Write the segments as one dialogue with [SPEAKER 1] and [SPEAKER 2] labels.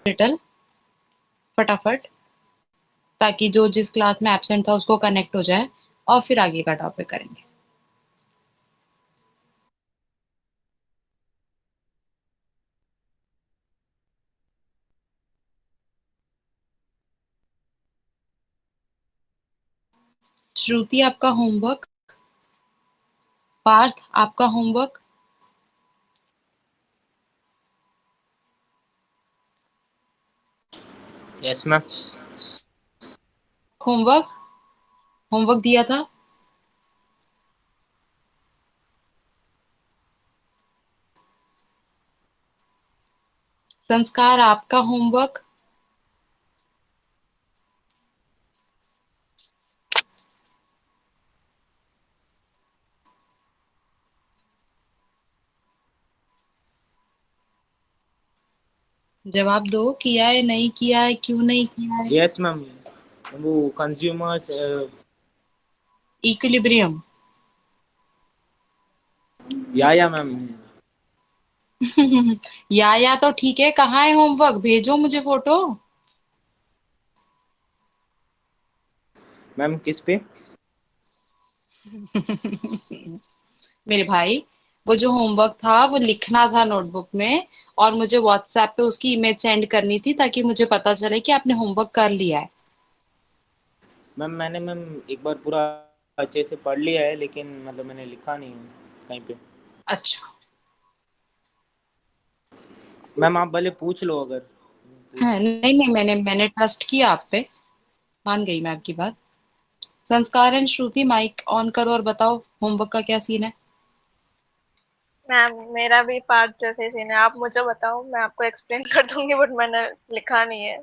[SPEAKER 1] Little फटाफट, ताकि जो जिस क्लास में एब्सेंट था उसको कनेक्ट हो जाए और फिर आगे का टॉपिक करेंगे। श्रुति आपका होमवर्क, पार्थ आपका homework,
[SPEAKER 2] yes ma'am.
[SPEAKER 1] Homework homework दिया था। संस्कार आपका होमवर्क, जवाब दो, किया है नहीं किया है, क्यों नहीं किया है?
[SPEAKER 2] यस मैम, वो कंज्यूमर्स,
[SPEAKER 1] इक्विलिब्रियम।
[SPEAKER 2] या मैम।
[SPEAKER 1] या तो ठीक है, कहाँ है होमवर्क, भेजो मुझे फोटो।
[SPEAKER 2] मैम किस पे?
[SPEAKER 1] मेरे भाई, वो जो होमवर्क था वो लिखना था नोटबुक में, और मुझे व्हाट्सएप पे उसकी इमेज सेंड करनी थी ताकि मुझे पता चले कि आपने होमवर्क कर लिया है।
[SPEAKER 2] मैम मैंने मैम एक बार पूरा अच्छे से पढ़ लिया है, लेकिन मतलब मैंने लिखा नहीं है कहीं पे।
[SPEAKER 1] अच्छा।
[SPEAKER 2] मैम आप भले पूछ लो अगर
[SPEAKER 1] हाँ,
[SPEAKER 2] पूछ।
[SPEAKER 1] नहीं नहीं, मैंने मैंने ट्रस्ट किया आप पे, मान गई मैं आपकी बात। संस्कार एंड श्रुति, माइक ऑन करो और बताओ होमवर्क का क्या सीन है।
[SPEAKER 3] मैम मेरा भी पार्ट जैसे ही सीन है, आप मुझे बताओ, मैं आपको एक्सप्लेन कर दूंगी, बट मैंने लिखा नहीं है।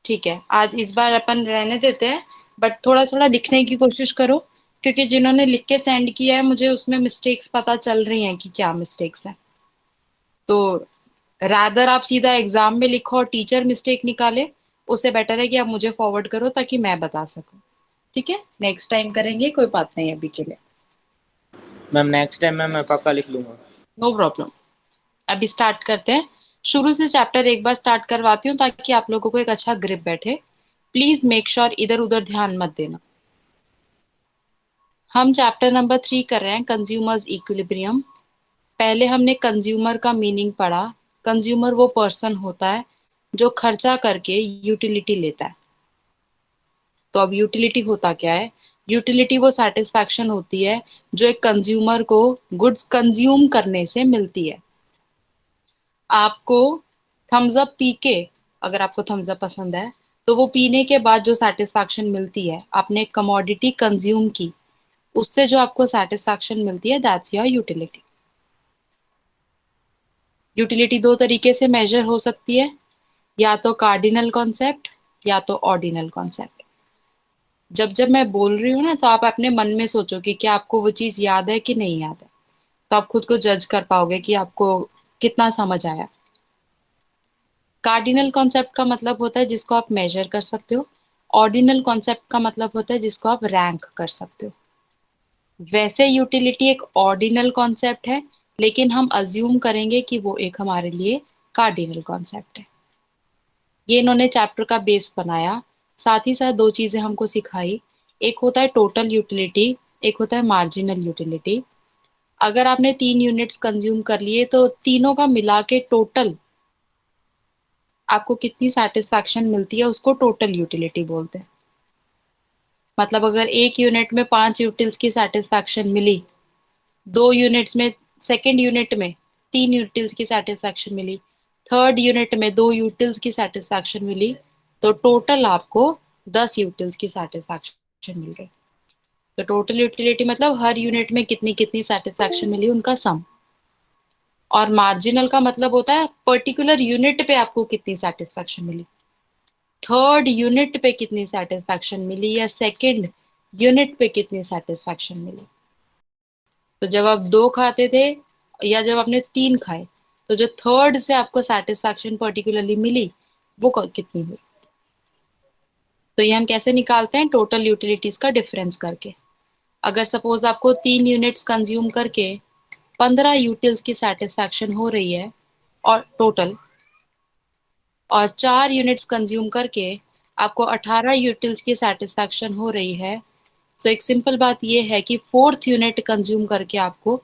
[SPEAKER 1] ठीक है, आज इस बार अपन रहने देते हैं, बट थोड़ा थोड़ा लिखने की कोशिश करो, क्योंकि जिन्होंने लिख के सेंड किया है मुझे उसमें मिस्टेक्स पता चल रही हैं कि क्या मिस्टेक्स हैं। तो रादर आप सीधा एग्जाम में लिखो और टीचर मिस्टेक निकाले, उससे बेटर है कि आप मुझे फॉरवर्ड करो ताकि मैं बता सकूं। ठीक है, नेक्स्ट टाइम करेंगे, कोई बात नहीं अभी के लिए।
[SPEAKER 2] मैम नेक्स्ट टाइम मैम मैं पक्का लिख लूंगा।
[SPEAKER 1] No problem. अभी स्टार्ट करते हैं। शुरू से चैप्टर एक बार स्टार्ट करवाती हूँ ताकि आप लोगों को एक अच्छा ग्रिप बैठे। प्लीज मेक श्योर इधर उधर ध्यान मत देना। हम चैप्टर नंबर 3 कर रहे हैं, कंज्यूमर्स इक्विलिब्रियम। पहले हमने कंज्यूमर का मीनिंग पढ़ा। कंज्यूमर वो पर्सन होता है जो खर्चा करके यूटिलिटी लेता है। तो अब यूटिलिटी होता क्या है? यूटिलिटी वो सेटिस्फैक्शन होती है जो एक कंज्यूमर को गुड्स कंज्यूम करने से मिलती है। आपको थम्स अप पी के, अगर आपको थम्स अप पसंद है, तो वो पीने के बाद जो सेटिस्फैक्शन मिलती है, आपने कमोडिटी कंज्यूम की, उससे जो आपको सेटिस्फैक्शन मिलती है, दैट्स योर यूटिलिटी। यूटिलिटी दो तरीके से मेजर हो सकती है, या तो कार्डिनल कॉन्सेप्ट या तो ऑर्डिनल कॉन्सेप्ट। जब जब मैं बोल रही हूँ ना, तो आप अपने मन में सोचो कि क्या आपको वो चीज याद है कि नहीं याद है, तो आप खुद को जज कर पाओगे कि आपको कितना समझ आया। कार्डिनल कॉन्सेप्ट का मतलब होता है जिसको आप मेजर कर सकते हो। ऑर्डिनल कॉन्सेप्ट का मतलब होता है जिसको आप रैंक कर सकते हो। वैसे यूटिलिटी एक ऑर्डिनल कॉन्सेप्ट है, लेकिन हम अज्यूम करेंगे कि वो एक हमारे लिए कार्डिनल कॉन्सेप्ट है। ये इन्होंने चैप्टर का बेस बनाया, साथ ही साथ दो चीजें हमको सिखाई। एक होता है टोटल यूटिलिटी, एक होता है मार्जिनल यूटिलिटी। अगर आपने 3 यूनिट्स कंज्यूम कर लिए तो तीनों का मिला के टोटल आपको कितनी सेटिस्फैक्शन मिलती है, उसको टोटल यूटिलिटी बोलते हैं। मतलब अगर एक यूनिट में 5 यूटिल्स की सेटिस्फैक्शन मिली, 2 यूनिट्स में, सेकेंड यूनिट में 3 यूटिल्स की सेटिस्फैक्शन मिली, थर्ड यूनिट में 2 यूटिल्स की सेटिस्फैक्शन मिली, तो टोटल आपको 10 यूटिल्स की सेटिस्फैक्शन मिल गई। तो टोटल यूटिलिटी मतलब हर यूनिट में कितनी कितनी सेटिस्फैक्शन मिली, उनका सम। और मार्जिनल का मतलब होता है पर्टिकुलर यूनिट पे आपको कितनी सेटिस्फैक्शन मिली, थर्ड यूनिट पे कितनी सेटिस्फैक्शन मिली या सेकंड यूनिट पे कितनी सेटिस्फैक्शन मिली। तो जब आप 2 खाते थे या जब आपने 3 खाए, तो जो थर्ड से आपको सेटिस्फैक्शन पर्टिकुलरली मिली, वो कितनी हुई। तो ये हम कैसे निकालते हैं? टोटल यूटिलिटीज का डिफरेंस करके। अगर सपोज आपको 3 यूनिट्स कंज्यूम करके 15 यूटिल्स की सेटिस्फैक्शन हो रही है, और टोटल, और 4 यूनिट्स कंज्यूम करके आपको 18 यूटिल्स की सेटिस्फैक्शन हो रही है, तो एक सिंपल बात ये है कि 4th यूनिट कंज्यूम करके आपको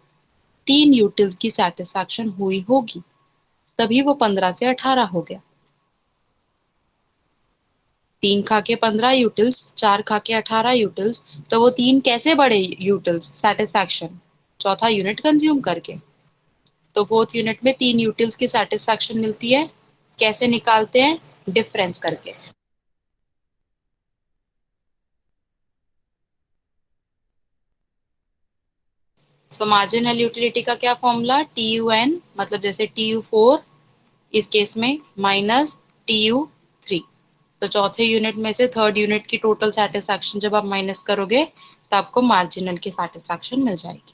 [SPEAKER 1] 3 यूटिल्स की सेटिस्फैक्शन हुई होगी, तभी वो 15 से 18 हो गया। 3 खा के 15 यूटिल्स, 4 खा के 18 यूटिल्स, तो वो 3 कैसे बढ़े यूटिल्स सेटिस्फैक्शन? चौथा यूनिट कंज्यूम करके। तो फोर्थ यूनिट में 3 यूटिल्स की सेटिस्फैक्शन मिलती है। कैसे निकालते हैं? डिफरेंस करके। सो मार्जिनल यूटिलिटी का क्या फॉर्मूला? TUN, मतलब जैसे TU4 इस केस में माइनस TU3। तो चौथे यूनिट में से थर्ड यूनिट की टोटल सेटिस्फैक्शन जब आप माइनस करोगे तो आपको मार्जिनल की सेटिस्फैक्शन मिल जाएगी।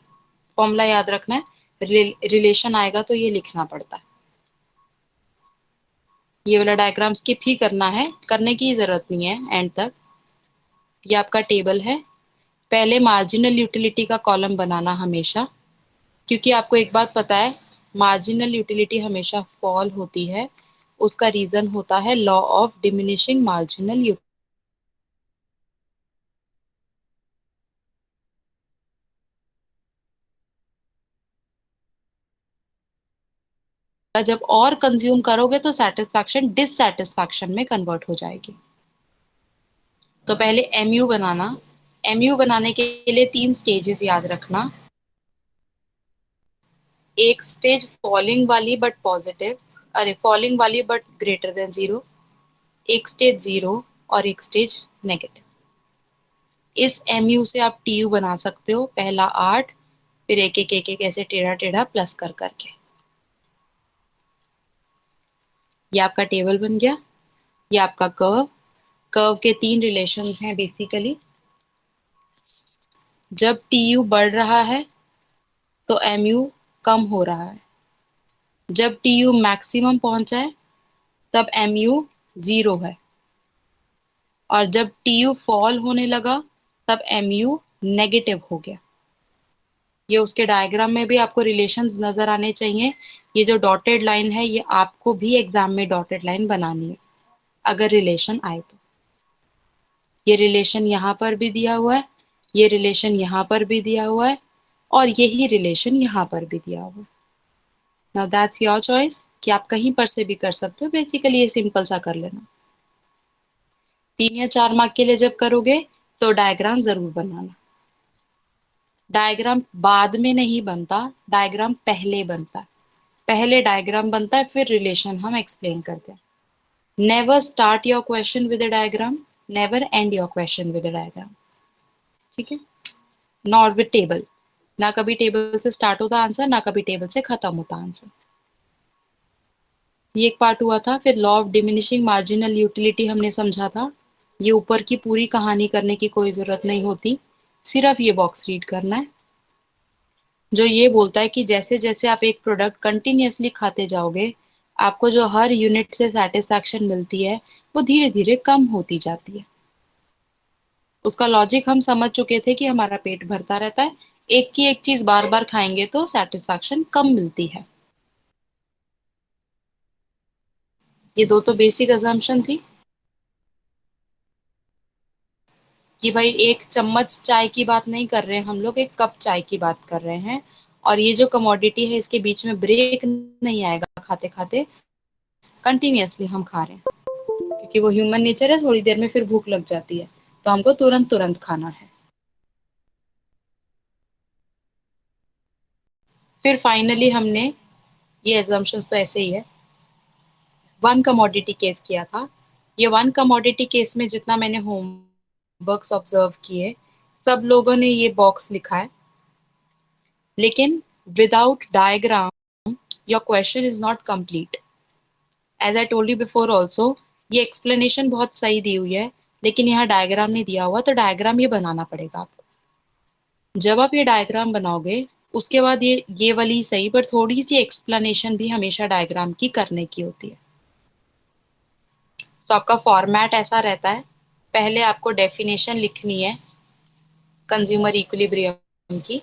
[SPEAKER 1] फॉर्मूला याद रखना है, रिलेशन आएगा तो ये लिखना पड़ता है। ये वाला डायग्राम स्किप ही करना है, करने की जरूरत नहीं है एंड तक। ये आपका टेबल है। पहले मार्जिनल यूटिलिटी का कॉलम बनाना हमेशा, क्योंकि आपको एक बात पता है, मार्जिनल यूटिलिटी हमेशा फॉल होती है। उसका रीजन होता है law of diminishing marginal utility. जब और कंज्यूम करोगे तो सेटिस्फैक्शन डिससेटिस्फैक्शन में कन्वर्ट हो जाएगी। तो पहले एमयू बनाना। एमयू बनाने के लिए 3 स्टेजेस याद रखना। एक स्टेज फॉलिंग वाली बट पॉजिटिव, अरे फॉलिंग वाली बट ग्रेटर देन जीरो, एक स्टेज जीरो और एक स्टेज नेगेटिव। इस एमयू से आप टीयू बना सकते हो, पहला 8, फिर एक ऐसे टेढ़ा टेढ़ा प्लस कर करके। ये आपका टेबल बन गया। ये आपका कर्व। कर्व के 3 रिलेशन हैं बेसिकली। जब टीयू बढ़ रहा है तो एमयू कम हो रहा है। जब टीयू मैक्सिमम पहुंचा है तब एमयू जीरो है। और जब टीयू फॉल होने लगा तब एमयू नेगेटिव हो गया। ये उसके डायग्राम में भी आपको रिलेशंस नजर आने चाहिए। ये जो डॉटेड लाइन है ये आपको भी एग्जाम में डॉटेड लाइन बनानी है अगर रिलेशन आए तो। ये रिलेशन यहाँ पर भी दिया हुआ है, ये रिलेशन यहाँ पर भी दिया हुआ है, और यही रिलेशन यहाँ पर भी दिया हुआ है। नाउ दैट्स योर चॉइस कि आप कहीं पर से भी कर सकते हो। बेसिकली ये सिंपल सा कर लेना। 3 या 4 मार्क के लिए जब करोगे तो डायग्राम जरूर बनाना। डायग्राम बाद में नहीं बनता, डायग्राम पहले बनता है। पहले डायग्राम बनता है, फिर रिलेशन हम एक्सप्लेन करते हैं। Never start your question with a diagram, never and your question with a diagram. ठीक है? Not with table. ना कभी टेबल से स्टार्ट होता आंसर, ना कभी टेबल से खत्म होता आंसर। ये एक पार्ट हुआ था। फिर law of diminishing marginal utility हमने समझा था। ये ऊपर की पूरी कहानी करने की कोई जरूरत नहीं होती, सिर्फ ये बॉक्स रीड करना है जो ये बोलता है कि जैसे जैसे आप एक प्रोडक्ट कंटिन्यूअसली खाते जाओगे, आपको जो हर यूनिट से सेटिस्फैक्शन मिलती है वो धीरे धीरे कम होती जाती है। उसका लॉजिक हम समझ चुके थे कि हमारा पेट भरता रहता है, एक की एक चीज बार बार खाएंगे तो सेटिस्फैक्शन कम मिलती है। ये दो तो बेसिक अजम्पशन थी कि भाई एक चम्मच चाय की बात नहीं कर रहे हैं हम लोग, एक कप चाय की बात कर रहे हैं। और ये जो कमोडिटी है इसके बीच में ब्रेक नहीं आएगा, खाते खाते कंटिन्यूअसली हम खा रहे हैं, क्योंकि वो ह्यूमन नेचर है, थोड़ी देर में फिर भूख लग जाती है तो हमको तुरंत तुरंत खाना है। फिर फाइनली हमने, ये एग्जाम्पशंस तो ऐसे ही है, वन कमोडिटी केस किया था। ये वन कमोडिटी केस में जितना मैंने होमवर्क्स ऑब्जर्व किए, सब लोगों ने ये बॉक्स लिखा है, लेकिन without diagram your question is not complete. As I told you before also, ये एक्सप्लेनेशन बहुत सही दी हुई है, लेकिन यहाँ डायग्राम नहीं दिया हुआ, तो डायग्राम ये बनाना पड़ेगा आपको। जब आप ये डायग्राम बनाओगे उसके बाद ये वाली सही, पर थोड़ी सी एक्सप्लेनेशन भी हमेशा डायग्राम की करने की होती है। तो आपका फॉर्मेट ऐसा रहता है, पहले आपको डेफिनेशन लिखनी है कंज्यूमर इक्विलिब्रियम की,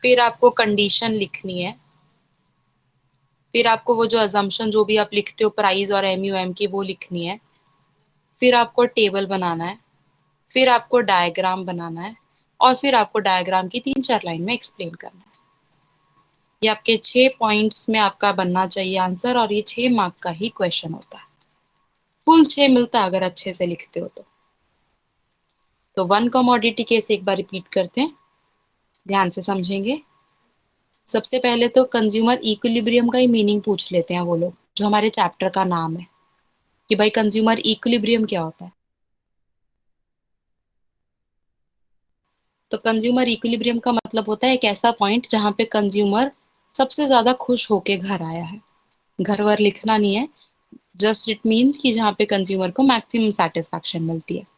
[SPEAKER 1] फिर आपको कंडीशन लिखनी है, फिर आपको वो जो अजम्पशन जो भी आप लिखते हो प्राइस और एमयूएम की वो लिखनी है। फिर आपको टेबल बनाना है, फिर आपको डायग्राम बनाना है, और फिर आपको डायग्राम की 3-4 लाइन में एक्सप्लेन करना है। ये आपके 6 पॉइंट्स में आपका बनना चाहिए आंसर, और ये 6 मार्क का ही क्वेश्चन होता है। फुल 6 मिलता है अगर अच्छे से लिखते हो तो वन कमोडिटी केस एक बार रिपीट करते हैं, ध्यान से समझेंगे। सबसे पहले तो कंज्यूमर इक्विलिब्रियम का ही मीनिंग पूछ लेते हैं वो लोग, जो हमारे चैप्टर का नाम है कि भाई कंज्यूमर इक्विलिब्रियम क्या होता है। तो कंज्यूमर इक्विलिब्रियम का मतलब होता है एक ऐसा पॉइंट जहां पे कंज्यूमर सबसे ज्यादा खुश होके घर आया है। घर वर लिखना नहीं है, जस्ट इट मीन्स कि जहां पे कंज्यूमर को मैक्सिमम सेटिस्फैक्शन मिलती है।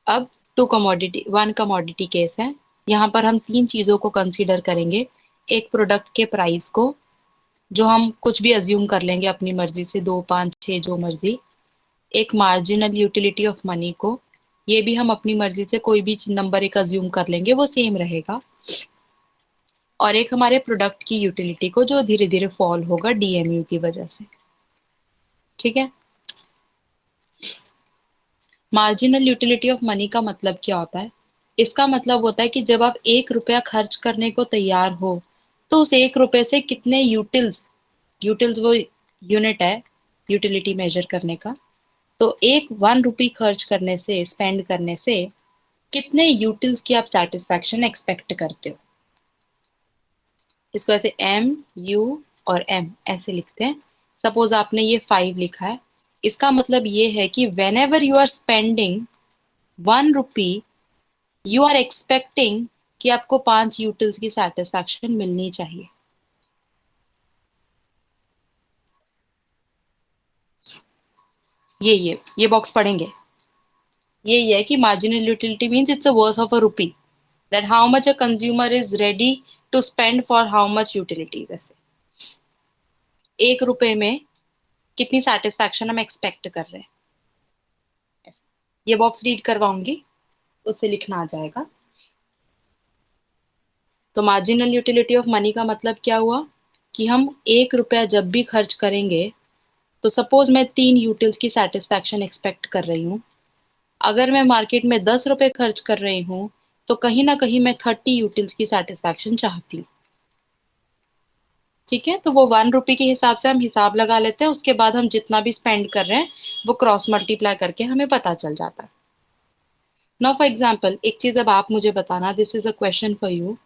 [SPEAKER 1] अब वन कमोडिटी केस है। यहाँ पर हम 3 चीजों को कंसीडर करेंगे। एक प्रोडक्ट के प्राइस को, जो हम कुछ भी अज्यूम कर लेंगे अपनी मर्जी से, 2, 5, 6 जो मर्जी। एक मार्जिनल यूटिलिटी ऑफ मनी को, ये भी हम अपनी मर्जी से कोई भी नंबर एक अज्यूम कर लेंगे, वो सेम रहेगा। और एक हमारे प्रोडक्ट की यूटिलिटी को, जो धीरे धीरे फॉल होगा डीएमयू की वजह से। ठीक है। मार्जिनल यूटिलिटी ऑफ मनी का मतलब क्या होता है? इसका मतलब होता है कि जब आप 1 रुपया खर्च करने को तैयार हो, तो उस 1 रुपए से कितने यूटिल्स, यूटिल्स वो यूनिट है यूटिलिटी मेजर करने का, तो एक 1 रुपी खर्च करने से, स्पेंड करने से कितने यूटिल्स की आप सेटिस्फैक्शन एक्सपेक्ट करते हो। इसको ऐसे एम, यू और एम ऐसे लिखते हैं। सपोज आपने ये 5 लिखा है, इसका मतलब ये है कि whenever you are spending 1 rupee, you are expecting कि आपको 5 यूटिल्स की सेटिस्फैक्शन मिलनी चाहिए। ये बॉक्स पढ़ेंगे। ये है कि marginal utility means it's a worth of a rupee, that how much a consumer is ready to spend for how much utility. वैसे 1 रुपए में कितनी सेटिस्फैक्शन हम एक्सपेक्ट कर रहे हैं। ये बॉक्स रीड करवाऊंगी, उससे लिखना आ जाएगा। तो मार्जिनल यूटिलिटी ऑफ मनी का मतलब क्या हुआ कि हम 1 रुपया जब भी खर्च करेंगे, तो सपोज मैं 3 यूटिल्स की सेटिस्फैक्शन एक्सपेक्ट कर रही हूँ। अगर मैं मार्केट में 10 रुपए खर्च कर रही हूँ, तो कहीं ना कहीं मैं 30 यूटिल्स की सेटिस्फैक्शन चाहती हूँ। ठीक है, तो वो 1 रुपी के हिसाब से हम हिसाब लगा लेते हैं, उसके बाद हम जितना भी स्पेंड कर रहे हैं वो क्रॉस मल्टीप्लाई करके हमें पता चल जाता है। नाउ फॉर एग्जाम्पल, एक चीज अब आप मुझे बताना, this is a question for you.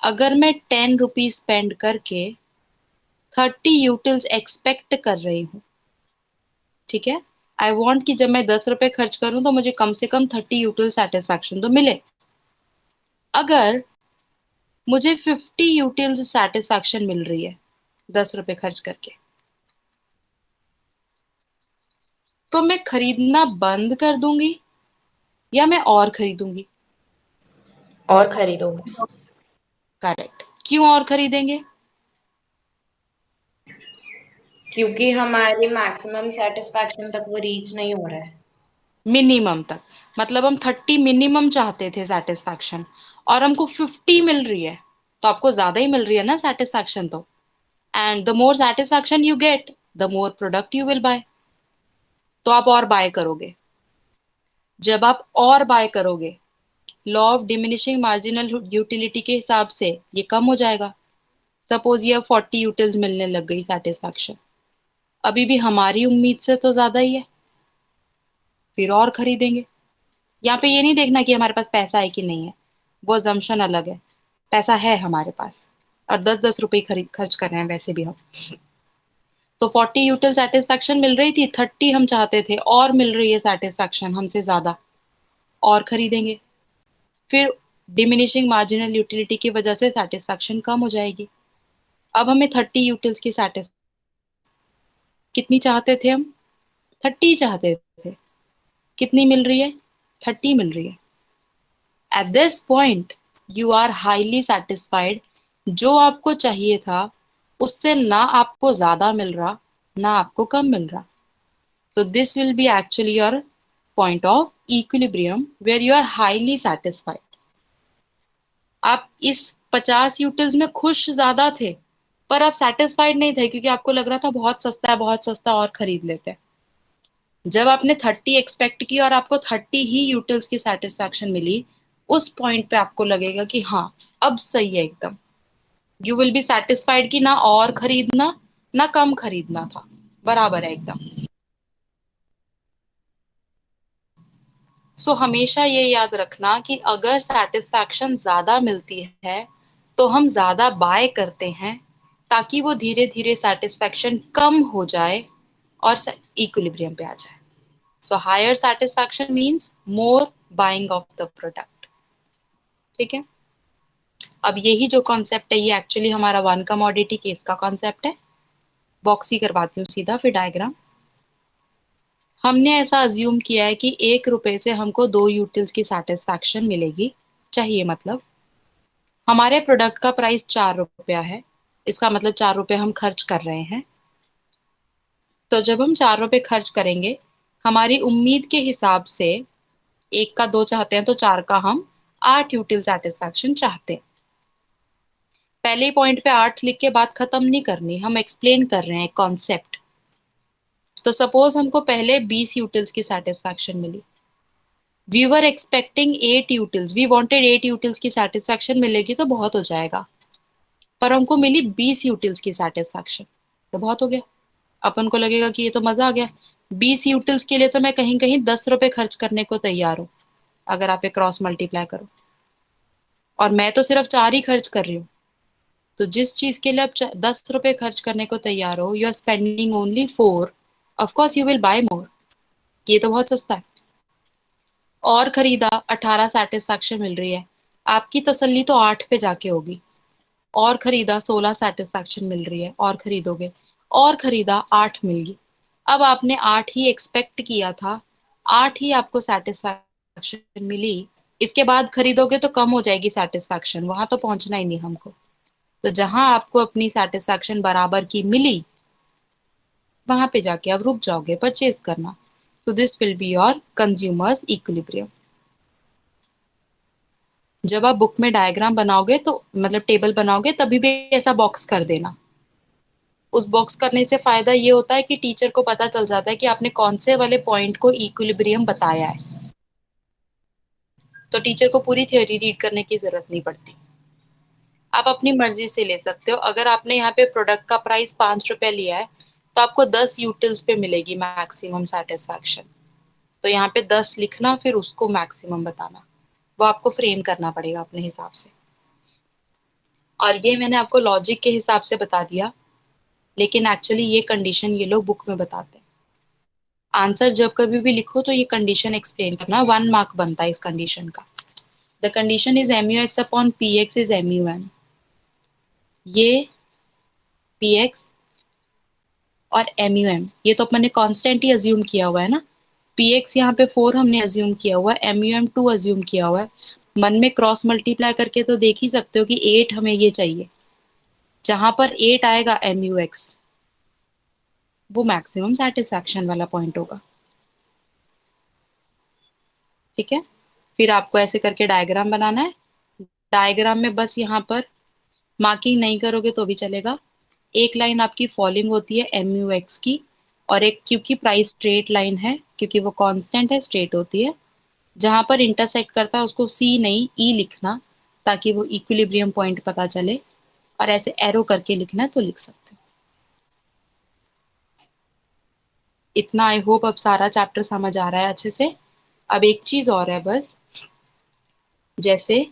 [SPEAKER 1] अगर मैं 10 रुपी स्पेंड करके 30 यूटिल्स एक्सपेक्ट कर रही हूँ, ठीक है, आई वॉन्ट कि जब मैं 10 रुपए खर्च करूं तो मुझे कम से कम 30 यूटिल सेटिस्फैक्शन तो मिले। अगर मुझे 50 यूटिल्स सेटिस्फैक्शन मिल रही है 10 रुपए खर्च करके, तो मैं खरीदना बंद कर दूंगी या मैं और खरीदूंगी?
[SPEAKER 4] और खरीदूंगी।
[SPEAKER 1] करेक्ट। क्यों और खरीदेंगे?
[SPEAKER 4] क्योंकि हमारी मैक्सिमम सेटिस्फैक्शन तक वो रीच नहीं हो रहा है।
[SPEAKER 1] मिनिमम तक, मतलब हम 30 मिनिमम चाहते थे सेटिस्फैक्शन, और हमको 50 मिल रही है, तो आपको ज्यादा ही मिल रही है ना सेटिस्फैक्शन तो। And the more satisfaction you get, the more product you will bye. तो आप और बाय करोगे। जब आप और बाय करोगे, law of diminishing marginal utility के हिसाब से ये कम हो जाएगा। सपोज ये 40 यूटिल्स मिलने लग गई सेटिस्फैक्शन, अभी भी हमारी उम्मीद से तो ज्यादा ही है, फिर और खरीदेंगे। यहाँ पे ये नहीं देखना कि हमारे पास पैसा है कि नहीं है, वो assumption अलग है। पैसा है हमारे पास, और 10-10 रुपए खरीद खर्च कर रहे हैं वैसे भी हम। तो 40 यूटिल सेटिस्फैक्शन मिल रही थी, 30 हम चाहते थे, और मिल रही है सेटिस्फैक्शन हमसे ज्यादा, और खरीदेंगे। फिर डिमिनिशिंग मार्जिनल यूटिलिटी की वजह से सेटिस्फैक्शन कम हो जाएगी। अब हमें 30 यूटिल्स की सेटिस कितनी चाहते थे हम? 30 चाहते थे। कितनी मिल रही है? 30 मिल रही है। At this point you are highly satisfied. जो आपको चाहिए था उससे ना आपको ज्यादा मिल रहा, ना आपको कम मिल रहा। So this will be actually your point of equilibrium where you are highly satisfied. आप इस 50 यूटिल्स में खुश ज्यादा थे, पर आप सेटिस्फाइड नहीं थे क्योंकि आपको लग रहा था बहुत सस्ता है, बहुत सस्ता, और खरीद लेते हैं। जब आपने 30 एक्सपेक्ट की और आपको 30 ही यूटिल्स की सेटिस्फैक्शन मिली, उस पॉइंट पे आपको लगेगा कि हाँ अब सही है एकदम। यू विल बी सेटिस्फाइड कि ना और खरीदना ना कम खरीदना था, बराबर है एकदम। सो हमेशा ये याद रखना कि अगर सेटिस्फैक्शन ज्यादा मिलती है तो हम ज्यादा बाय करते हैं, ताकि वो धीरे धीरे सेटिस्फैक्शन कम हो जाए और इक्विलिब्रियम पे आ जाए। So higher satisfaction means more buying of the product. ठीक है, अब यही जो कॉन्सेप्ट है ये एक्चुअली हमारा वन कमोडिटी केस का कॉन्सेप्ट है। बॉक्स ही करवाती हूँ सीधा, फिर डायग्राम। हमने ऐसा अज्यूम किया है कि 1 रुपए से हमको 2 यूटिल्स की सेटिस्फैक्शन मिलेगी, चाहिए मतलब। हमारे प्रोडक्ट का प्राइस 4 रुपया है, इसका मतलब 4 रुपए हम खर्च कर रहे हैं। तो जब हम 4 रुपए खर्च करेंगे, हमारी उम्मीद के हिसाब से 1 का 2 चाहते हैं तो 4 का हम 8 यूटिल सेटिस्फैक्शन चाहते हैं। पहले पॉइंट पे 8 लिख के बात खत्म नहीं करनी, हम एक्सप्लेन कर रहे हैं कॉन्सेप्ट। तो सपोज हमको पहले 20 यूटिल्स की सेटिस्फैक्शन मिली। We were expecting 8 utils, we wanted 8 utils की सेटिस्फैक्शन मिलेगी तो बहुत हो जाएगा, पर हमको मिली 20 यूटिल्स की सेटिस्फैक्शन, तो बहुत हो गया। अपन को लगेगा कि ये तो मजा आ गया, 20 यूटिल्स के लिए तो मैं कहीं कहीं 10 रुपए खर्च करने को तैयार हूँ, अगर आप एक क्रॉस मल्टीप्लाई करो। और मैं तो सिर्फ 4 ही खर्च कर रही हूँ। तो जिस चीज के लिए आप 10 रुपए खर्च करने को तैयार हो, you are spending only 4, of course you will buy more, ये तो बहुत सस्ता है। और खरीदा, 18 सेटिस्फैक्शन मिल रही है, आपकी तसल्ली तो 8 पे जाके होगी। और खरीदा, 16 सेटिस्फैक्शन मिल रही है, और खरीदोगे। और खरीदा, 8 मिल गई। अब आपने 8 ही एक्सपेक्ट किया था, 8 ही आपको सेटिस्फैक्शन मिली। इसके बाद खरीदोगे तो कम हो जाएगी सेटिस्फैक्शन, वहां तो पहुंचना ही नहीं हमको। तो जहां आपको अपनी सेटिस्फैक्शन बराबर की मिली, वहां पे जाके अब रुक जाओगे परचेज करना। तो this will be your consumers equilibrium. जब आप बुक में डायग्राम बनाओगे तो मतलब टेबल बनाओगे, तभी भी ऐसा बॉक्स कर देना। उस बॉक्स करने से फायदा ये होता है कि टीचर को पता चल जाता है कि आपने कौन से वाले पॉइंट को इक्विलिब्रियम बताया है। तो टीचर को पूरी थ्योरी रीड करने की जरूरत नहीं पड़ती। आप अपनी मर्जी से ले सकते हो। अगर आपने यहाँ पे प्रोडक्ट का प्राइस 5 रुपए लिया है, तो आपको 10 यूटिल्स पे मिलेगी मैक्सिमम सेटिस्फैक्शन। तो यहाँ पे 10 लिखना, फिर उसको मैक्सिमम बताना, वो आपको फ्रेम करना पड़ेगा अपने हिसाब से। और ये मैंने आपको लॉजिक के हिसाब से बता दिया, लेकिन एक्चुअली ये कंडीशन ये लोग बुक में बताते हैं। आंसर जब कभी भी लिखो तो ये कंडीशन एक्सप्लेन करना, 1 मार्क बनता है इस कंडीशन का। The condition is MUX upon PX is MUM। ये PX और MUM ये तो अपने कांस्टेंट ही अज्यूम किया हुआ है ना। PX यहाँ पे 4 हमने अज्यूम किया हुआ है, MUM 2 अज्यूम किया हुआ है। मन में क्रॉस मल्टीप्लाई करके तो देख ही सकते हो कि 8 हमें ये चाहिए। जहां पर 8 आएगा MUX, वो मैक्सिमम सेटिस्फैक्शन वाला पॉइंट होगा। ठीक है, फिर आपको ऐसे करके डायग्राम बनाना है। डायग्राम में बस यहाँ पर मार्किंग नहीं करोगे तो भी चलेगा। एक लाइन आपकी फॉलिंग होती है MUX की, और एक, क्योंकि प्राइस स्ट्रेट लाइन है, क्योंकि वो कांस्टेंट है, स्ट्रेट होती है। जहां पर इंटरसेक्ट करता है उसको C नहीं E लिखना, ताकि वो इक्विलिब्रियम पॉइंट पता चले। और ऐसे एरो करके लिखना है तो लिख सकते हो। इतना आई होप अब सारा चैप्टर समझ आ रहा है अच्छे से। अब एक चीज और है बस, जैसे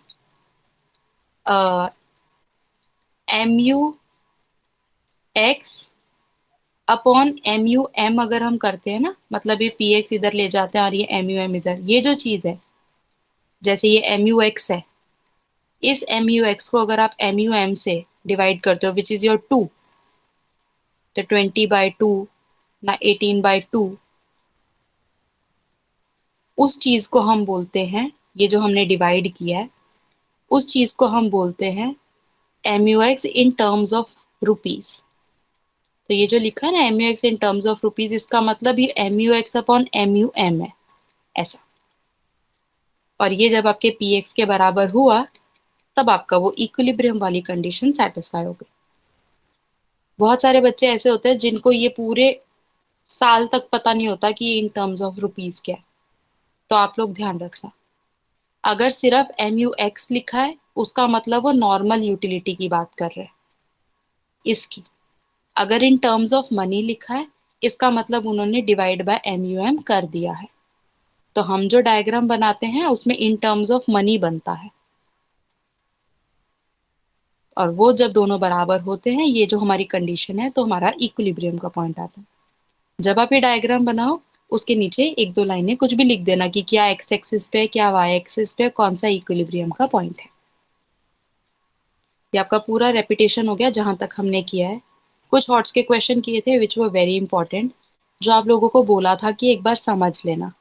[SPEAKER 1] MUX अपॉन MUM अगर हम करते हैं ना, मतलब ये PX इधर ले जाते हैं और ये MUM इधर, ये जो चीज है, जैसे ये MUX है, इस MUX को अगर आप MUM से डिवाइड करते हो, विच इज योर 2, तो 20/2 ना 18/2, उस चीज को हम बोलते हैं, ये जो हमने डिवाइड किया है, उस चीज को हम बोलते हैं MUX in terms of rupees. तो ये जो लिखा है ना MUX in terms of rupees, इसका मतलब ये MUX अपॉन MUM है, ऐसा। और ये जब आपके PX के बराबर हुआ, तब आपका वो इक्विलिब्रियम वाली कंडीशन सेटिस्फाई हो गई। बहुत सारे बच्चे ऐसे होते हैं जिनको ये पूरे साल तक पता नहीं होता कि इन टर्म्स ऑफ रुपीज क्या है। तो आप लोग ध्यान रखना, अगर सिर्फ MUX लिखा है उसका मतलब वो नॉर्मल यूटिलिटी की बात कर रहे हैं इसकी। अगर इन टर्म्स ऑफ मनी लिखा है इसका मतलब उन्होंने डिवाइड बाय MUM कर दिया है। तो हम जो डायग्राम बनाते हैं उसमें इन टर्म्स ऑफ मनी बनता है, और वो जब दोनों बराबर होते हैं, ये जो हमारी कंडीशन है, तो हमारा इक्विलिब्रियम का पॉइंट आता है। जब आप ये डायग्राम बनाओ उसके नीचे एक दो लाइनें कुछ भी लिख देना कि क्या एक्स एक्सिस पे, क्या वाई एक्सिस पे, कौन सा इक्विलिब्रियम का पॉइंट है। ये आपका पूरा रेपिटेशन हो गया जहां तक हमने किया है। कुछ हॉट्स के क्वेश्चन किए थे विच वर वेरी इंपॉर्टेंट, जो आप लोगों को बोला था कि एक बार समझ लेना।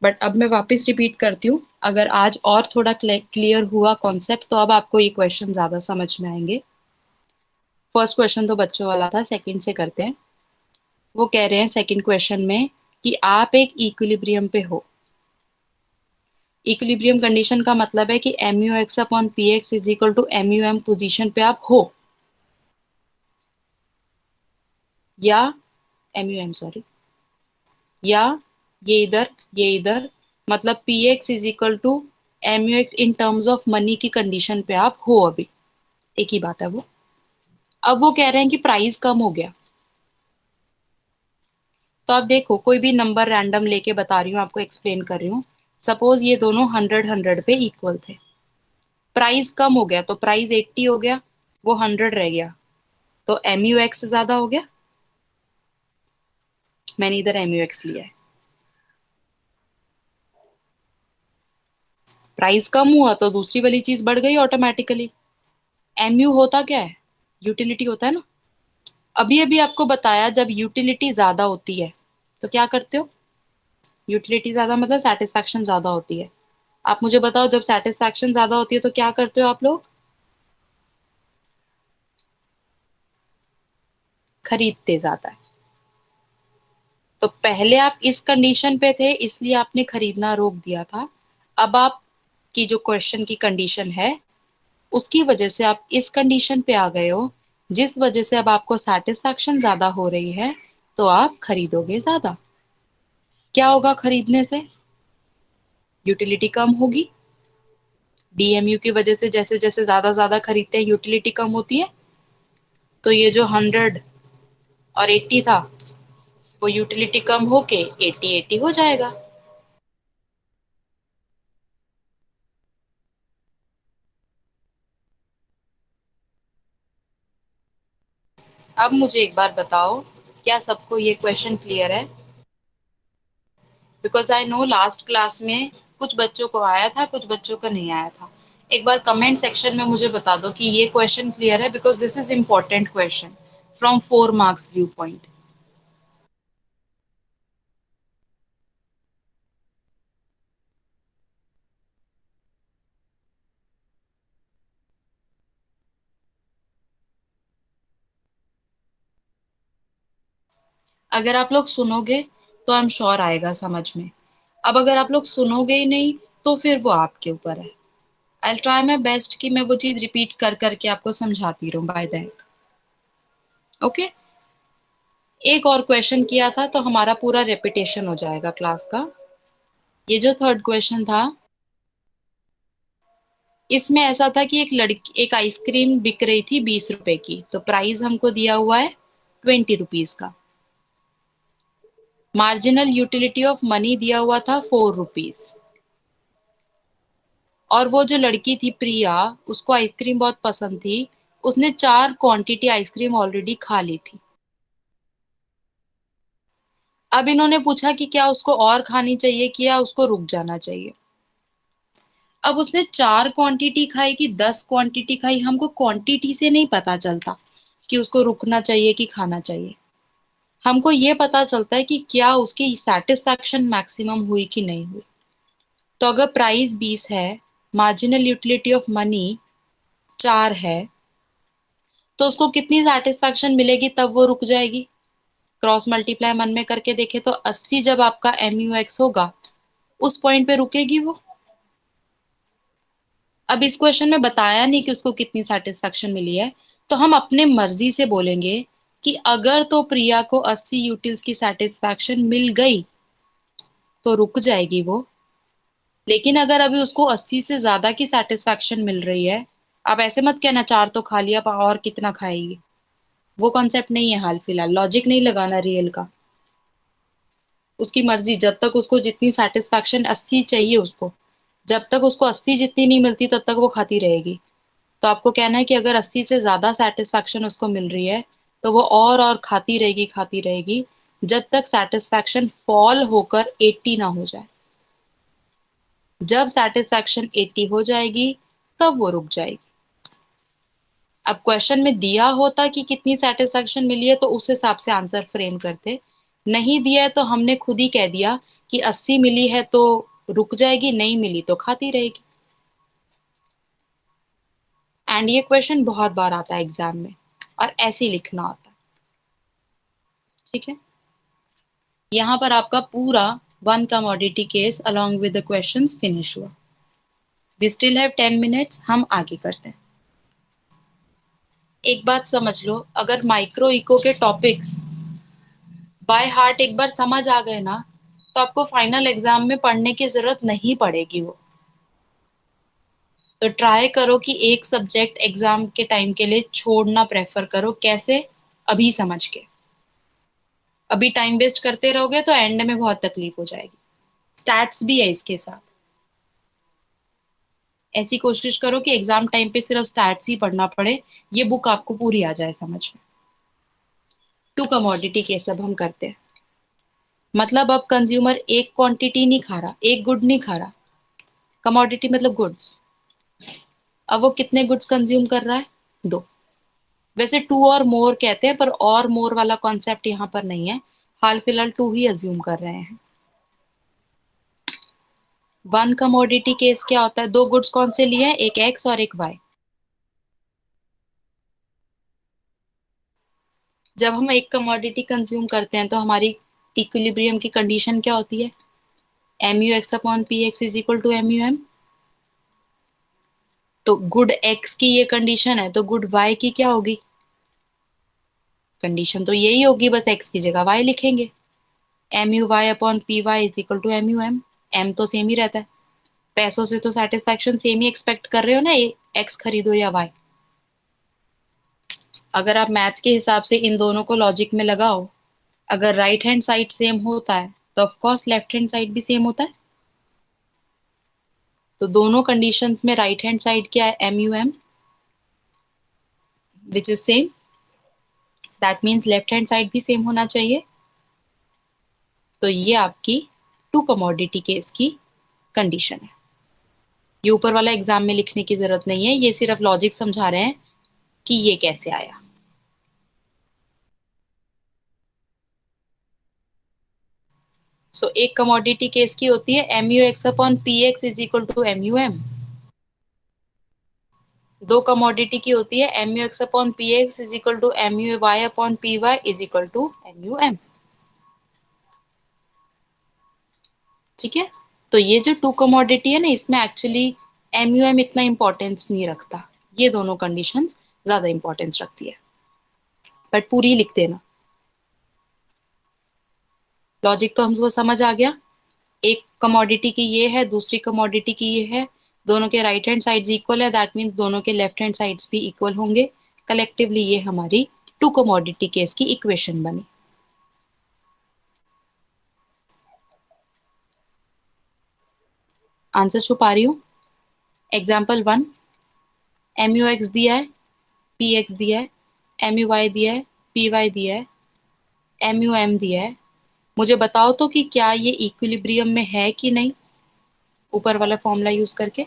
[SPEAKER 1] बट अब मैं वापस रिपीट करती हूँ, अगर आज और थोड़ा क्लियर हुआ कॉन्सेप्ट तो अब आपको ये क्वेश्चन ज्यादा समझ में आएंगे। फर्स्ट क्वेश्चन तो बच्चों वाला था, सेकंड से करते हैं। वो कह रहे हैं सेकंड क्वेश्चन में कि आप एक इक्विलिब्रियम पे हो। इक्विलिब्रियम कंडीशन का मतलब है कि MUX upon PX is equal to MUM position पे आप हो, या MUM सॉरी, या ये इधर मतलब PX is equal to MUX in terms of money की कंडीशन पे आप हो अभी, एक ही बात है वो। अब वो कह रहे हैं कि प्राइस कम हो गया, तो आप देखो कोई भी नंबर रैंडम लेके बता रही हूँ, आपको एक्सप्लेन कर रही हूँ। सपोज ये दोनों 100 पे इक्वल थे, प्राइस कम हो गया तो प्राइस 80 हो गया, वो 100 रह गया, तो MUX ज्यादा हो गया। मैंने इधर MUX लिया है। प्राइस कम हुआ तो दूसरी वाली चीज बढ़ गई ऑटोमेटिकली। MU होता क्या है, यूटिलिटी होता है ना। अभी अभी आपको बताया जब यूटिलिटी ज्यादा होती है तो क्या करते हो, यूटिलिटी ज्यादा मतलब सेटिस्फैक्शन ज्यादा होती है। आप मुझे बताओ जब सेटिस्फैक्शन ज्यादा होती है तो क्या करते हो आप लोग, खरीदते ज्यादा है। तो पहले आप इस कंडीशन पे थे इसलिए आपने खरीदना रोक दिया था। अब आपकी जो क्वेश्चन की कंडीशन है उसकी वजह से आप इस कंडीशन पे आ गए हो, जिस वजह से अब आपको सेटिस्फैक्शन ज्यादा हो रही है, तो आप खरीदोगे ज्यादा। क्या होगा खरीदने से, यूटिलिटी कम होगी। DMU की वजह से जैसे जैसे ज्यादा खरीदते हैं यूटिलिटी कम होती है, तो ये जो 100 और 80 था वो यूटिलिटी कम होके 80 हो जाएगा। अब मुझे एक बार बताओ, क्या सबको ये क्वेश्चन क्लियर है? Because I know last class में कुछ बच्चों को आया था, कुछ बच्चों को नहीं आया था। एक बार कमेंट सेक्शन में मुझे बता दो कि ये क्वेश्चन क्लियर है, because this is important question from 4 marks view point. अगर आप लोग सुनोगे तो आई एम श्योर आएगा समझ में। अब अगर आप लोग सुनोगे ही नहीं तो फिर वो आपके ऊपर है। आई ट्राई माई बेस्ट कि मैं वो चीज रिपीट कर करके आपको समझाती रहूं बाय द एंड। ओके, एक और क्वेश्चन किया था तो हमारा पूरा रेपिटेशन हो जाएगा क्लास का। ये जो थर्ड क्वेश्चन था इसमें ऐसा था कि एक आइसक्रीम बिक रही थी 20 रुपए की, तो प्राइस हमको दिया हुआ है 20 रुपीज का। मार्जिनल यूटिलिटी ऑफ मनी दिया हुआ था 4 रुपीज। और वो जो लड़की थी प्रिया, उसको आइसक्रीम बहुत पसंद थी, उसने 4 क्वांटिटी आइसक्रीम ऑलरेडी खा ली थी। अब इन्होंने पूछा कि क्या उसको और खानी चाहिए कि या उसको रुक जाना चाहिए। अब उसने 4 क्वांटिटी खाई कि 10 क्वांटिटी खाई, हमको क्वांटिटी से नहीं पता चलता कि उसको रुकना चाहिए कि खाना चाहिए। हमको ये पता चलता है कि क्या उसकी सेटिस्फैक्शन मैक्सिमम हुई कि नहीं हुई। तो अगर प्राइस 20 है, मार्जिनल यूटिलिटी ऑफ मनी 4 है, तो उसको कितनी सेटिस्फैक्शन मिलेगी तब वो रुक जाएगी। क्रॉस मल्टीप्लाई मन में करके देखे तो 80 जब आपका MUX होगा उस पॉइंट पे रुकेगी वो। अब इस क्वेश्चन में बताया नहीं कि उसको कितनी सेटिस्फैक्शन मिली है, तो हम अपने मर्जी से बोलेंगे कि अगर तो प्रिया को 80 यूटिल्स की सेटिस्फैक्शन मिल गई तो रुक जाएगी वो, लेकिन अगर अभी उसको 80 से ज्यादा की सेटिस्फैक्शन मिल रही है, आप ऐसे मत कहना 4 तो खा लिया, अब और कितना खाएगी। वो कॉन्सेप्ट नहीं है, हाल फिलहाल लॉजिक नहीं लगाना रियल का। उसकी मर्जी, जब तक उसको जितनी सेटिस्फैक्शन 80 चाहिए उसको, जब तक उसको 80 जितनी नहीं मिलती तब तक वो खाती रहेगी। तो आपको कहना है कि अगर 80 से ज्यादा सेटिस्फैक्शन उसको मिल रही है तो वो और खाती रहेगी जब तक सेटिस्फैक्शन फॉल होकर 80 ना हो जाए। जब सेटिस्फैक्शन 80 हो जाएगी तब वो रुक जाएगी। अब क्वेश्चन में दिया होता कि कितनी सेटिस्फैक्शन मिली है तो उस हिसाब से आंसर फ्रेम करते। नहीं दिया है तो हमने खुद ही कह दिया कि 80 मिली है तो रुक जाएगी, नहीं मिली तो खाती रहेगी। एंड ये क्वेश्चन बहुत बार आता है एग्जाम में और ऐसे ही लिखना होता है। ठीक है, यहाँ पर आपका पूरा one commodity case along with the questions finish हुआ। वी स्टिल हैव 10 मिनट्स, हम आगे करते हैं। एक बात समझ लो, अगर माइक्रो इको के टॉपिक्स बाय हार्ट एक बार समझ आ गए ना तो आपको फाइनल एग्जाम में पढ़ने की जरूरत नहीं पड़ेगी वो। तो ट्राई करो कि एक सब्जेक्ट एग्जाम के टाइम के लिए छोड़ना प्रेफर करो। कैसे? अभी समझ के। अभी टाइम वेस्ट करते रहोगे तो एंड में बहुत तकलीफ हो जाएगी। स्टैट्स भी है इसके साथ। ऐसी कोशिश करो कि एग्जाम टाइम पे सिर्फ स्टैट्स ही पढ़ना पड़े, ये बुक आपको पूरी आ जाए समझ में। टू कमोडिटी केस अब हम करते हैं। मतलब अब कंज्यूमर एक क्वांटिटी नहीं खा रहा, एक गुड नहीं खा रहा। कमोडिटी मतलब गुड्स। अब वो कितने गुड्स कंज्यूम कर रहा है? 2। वैसे 2 और मोर कहते हैं, पर और मोर वाला कॉन्सेप्ट यहाँ पर नहीं है। हाल फिलहाल 2 ही अज्यूम कर रहे हैं। वन कमोडिटी केस क्या होता है? 2 गुड्स कौन से लिए हैं? एक एक्स और एक वाई। जब हम एक कमोडिटी कंज्यूम करते हैं तो हमारी इक्विलिब्रियम की कंडीशन क्या होती है? MUX/PX = MUM। तो गुड एक्स की ये कंडीशन है तो गुड वाई की क्या होगी? कंडीशन तो यही होगी, बस एक्स की जगह वाई लिखेंगे। MUY/PY = MUM। एम तो सेम ही रहता है। पैसों से तो सेटिस्फैक्शन सेम ही एक्सपेक्ट कर रहे हो ना, एक्स खरीदो या वाई। अगर आप मैथ्स के हिसाब से इन दोनों को लॉजिक में लगाओ, अगर राइट हैंड साइड सेम होता है तो of course left hand side भी सेम होता है। तो दोनों कंडीशंस में राइट हैंड साइड क्या है? MUM, which is same. That means left hand side भी सेम होना चाहिए। तो ये आपकी टू कमोडिटी केस की कंडीशन है। ये ऊपर वाला एग्जाम में लिखने की जरूरत नहीं है, ये सिर्फ लॉजिक समझा रहे हैं कि ये कैसे आया। सो एक कमोडिटी केस की होती है MUX/PX = MUM। दो कमोडिटी की होती है MUX/PX = MUY/PY = MUM। ठीक है, तो ये जो टू कमोडिटी है ना, इसमें एक्चुअली MUM इतना इंपॉर्टेंस नहीं रखता। ये दोनों कंडीशन ज्यादा इंपॉर्टेंस रखती है, बट पूरी लिख देना। लॉजिक तो हमको समझ आ गया। एक कमोडिटी की ये है, दूसरी कमोडिटी की ये है, दोनों के राइट हैंड साइड्स इक्वल है, दैट मीन्स दोनों के लेफ्ट हैंड साइड्स भी इक्वल होंगे। कलेक्टिवली ये हमारी टू कमोडिटी केस की इक्वेशन बनी। आंसर छुपा रही हूँ। एग्जाम्पल 1, MUX दिया है, PX दिया है, MUY दिया है, PY दिया है, MUM दिया है। मुझे बताओ तो कि क्या ये इक्विलिब्रियम में है कि नहीं, ऊपर वाला फॉर्मूला यूज करके।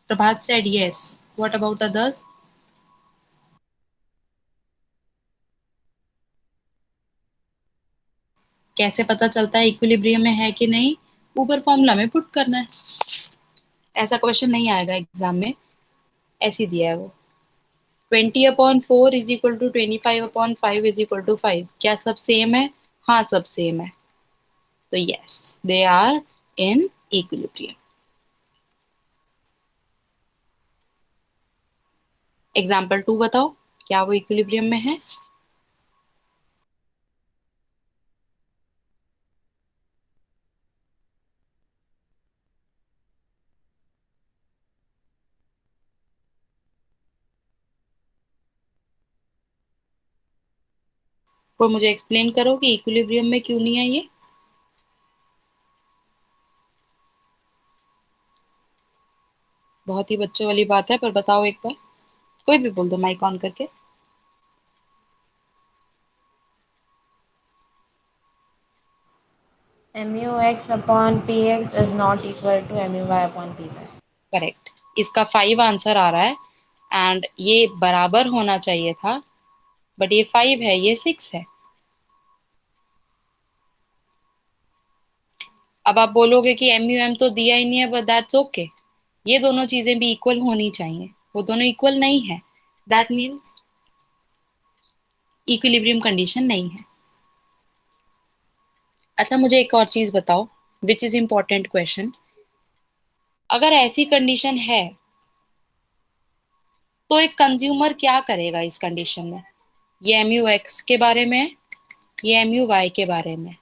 [SPEAKER 1] प्रभात said yes. What about others? कैसे पता चलता है इक्विलिब्रियम में है कि नहीं? ऊपर फॉर्मूला में पुट करना है। ऐसा क्वेश्चन नहीं आएगा एग्जाम में, ऐसे दिया है वो। 20/4 is equal to 25/5 is equal to 5। क्या सब सेम है? हाँ, सब सेम है। तो yes, they are in equilibrium. Example 2 बताओ, क्या वो इक्विलिब्रियम में है? कोई मुझे एक्सप्लेन करो कि इक्विलिब्रियम में क्यों नहीं है ये? बहुत ही बच्चों वाली बात है, पर बताओ एक बार, कोई भी बोल दो माइक ऑन करके।
[SPEAKER 4] MUX/PX is not equal to MUY/PY.
[SPEAKER 1] Correct, इसका 5 आंसर आ रहा है, एंड ये बराबर होना चाहिए था, बट ये 5 है, ये 6 है। अब आप बोलोगे कि MUM तो दिया ही नहीं है, बट दैट्स ओके। ये दोनों चीजें भी इक्वल होनी चाहिए, वो दोनों इक्वल नहीं है, दैट मीन्स इक्विलिब्रियम कंडीशन नहीं है। अच्छा, मुझे एक और चीज बताओ, विच इज इंपॉर्टेंट क्वेश्चन। अगर ऐसी कंडीशन है तो एक कंज्यूमर क्या करेगा इस कंडीशन में? ये MUX के बारे में, ये MUY के बारे में।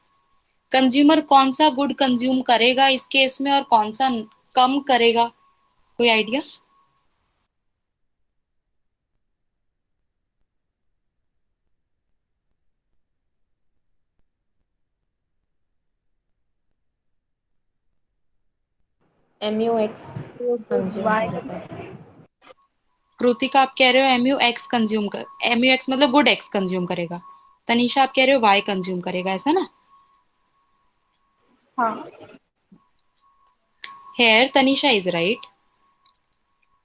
[SPEAKER 1] कंज्यूमर कौन सा गुड कंज्यूम करेगा इस केस में और कौन सा कम करेगा? कोई आइडिया?
[SPEAKER 4] MUX
[SPEAKER 3] वो गुड
[SPEAKER 4] कंज्यूम
[SPEAKER 3] बाय।
[SPEAKER 4] करेगा।
[SPEAKER 1] कृतिका, आप कह रहे हो MUX कंज्यूम कर, MUX मतलब गुड एक्स कंज्यूम करेगा। तनीषा, आप कह रहे हो Y कंज्यूम करेगा, ऐसा ना?
[SPEAKER 3] हाँ।
[SPEAKER 1] Here Tanisha is right.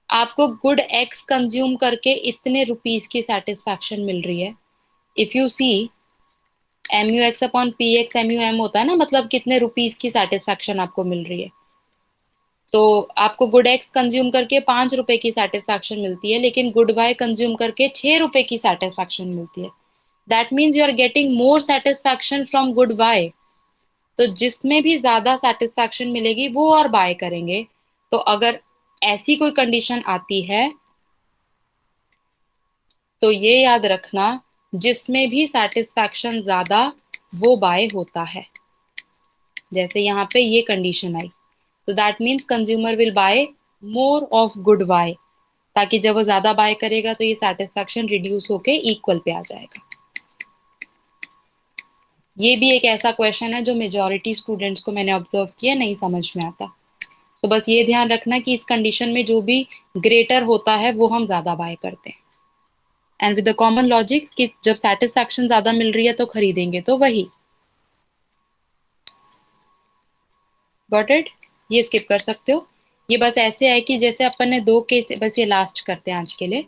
[SPEAKER 1] आपको गुड एक्स कंज्यूम करके इतने रुपीस की सेटिस्फैक्शन मिल रही है। If you see, MUX/PX MUM होता है ना, मतलब कितने रुपीस की सेटिस्फैक्शन आपको मिल रही है। तो आपको गुड एक्स कंज्यूम करके 5 रुपए की सेटिस्फैक्शन मिलती है, लेकिन गुड बाय कंज्यूम करके 6 रुपए की सेटिस्फैक्शन मिलती है। That means you are getting more satisfaction from good Y. तो जिसमें भी ज्यादा सेटिस्फैक्शन मिलेगी वो और बाय करेंगे। तो अगर ऐसी कोई कंडीशन आती है तो ये याद रखना, जिसमें भी सेटिस्फैक्शन ज्यादा वो बाय होता है। जैसे यहाँ पे ये कंडीशन आई, तो that means consumer will buy more of good Y, ताकि जब वो ज्यादा बाय करेगा तो ये सेटिस्फैक्शन रिड्यूस होके इक्वल पे आ जाएगा। ये भी एक ऐसा क्वेश्चन है जो मेजॉरिटी स्टूडेंट्स को मैंने ऑब्जर्व किया नहीं समझ में आता। तो बस ये ध्यान रखना कि इस कंडीशन में जो भी ग्रेटर होता है वो हम ज्यादा बाय करते हैं, and with the common logic कि जब सेटिस्फैक्शन ज्यादा मिल रही है तो खरीदेंगे, तो वही। Got it? ये स्किप कर सकते हो। ये बस ऐसे है कि जैसे अपन ने दो केस, बस ये लास्ट करते हैं आज के लिए।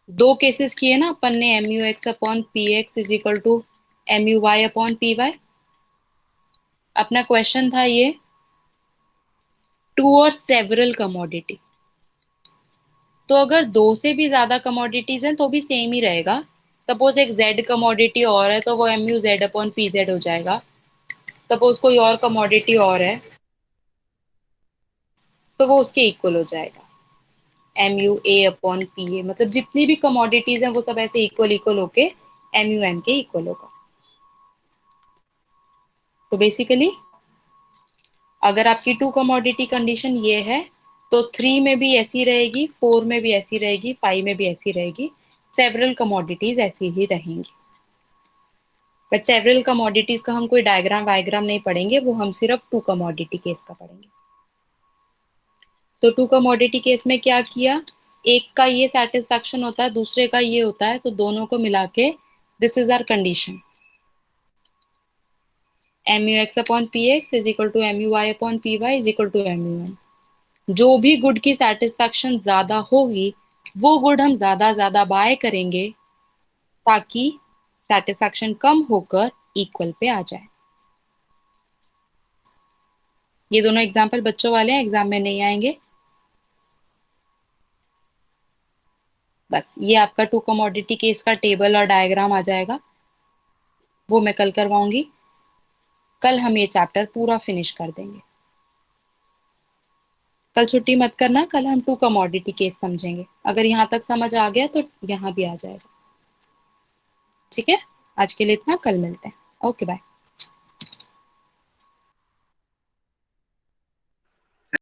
[SPEAKER 1] दो केसेस किए ना अपन ने, MUX/PX is equal to MUY/PY। अपना क्वेश्चन था ये, टू और सेवरल कमोडिटी। तो अगर दो से भी ज्यादा कमोडिटीज हैं तो भी सेम ही रहेगा। सपोज एक Z कमोडिटी और है तो वो MUZ/PZ हो जाएगा। सपोज कोई और कमोडिटी और है तो वो उसके इक्वल हो जाएगा, MUA/PA। मतलब जितनी भी कमोडिटीज हैं वो सब ऐसे इक्वल इक्वल होके MUM के इक्वल होगा। तो बेसिकली अगर आपकी टू कमोडिटी कंडीशन ये है तो 3 में भी ऐसी रहेगी, 4 में भी ऐसी रहेगी, 5 में भी ऐसी रहेगी। सेवरल कमोडिटीज ऐसी ही रहेंगी। बट सेवरल कमोडिटीज का हम कोई डायग्राम वायग्राम नहीं पढ़ेंगे, वो हम सिर्फ टू कमोडिटी केस का पढ़ेंगे। तो टू कमोडिटी केस में क्या किया, एक का ये सेटिस्फैक्शन होता है, दूसरे का ये होता है, तो दोनों को मिला के this is our condition, MUX/PX is equal to MUY/PY is equal to MUM। जो भी गुड की सेटिस्फैक्शन ज्यादा होगी वो गुड हम ज्यादा ज्यादा बाय करेंगे, ताकि सेटिस्फैक्शन कम होकर इक्वल पे आ जाए। ये दोनों एग्जाम्पल बच्चों वाले हैं, एग्जाम में नहीं आएंगे। बस ये आपका टू कमोडिटी केस का टेबल और डायग्राम आ जाएगा, वो मैं कल करवाऊंगी। कल हम ये चैप्टर पूरा फिनिश कर देंगे। कल छुट्टी मत करना, कल हम टू कमोडिटी केस समझेंगे। अगर यहाँ तक समझ आ गया तो यहाँ भी आ जाएगा। ठीक है, आज के लिए इतना, कल मिलते हैं। Okay bye.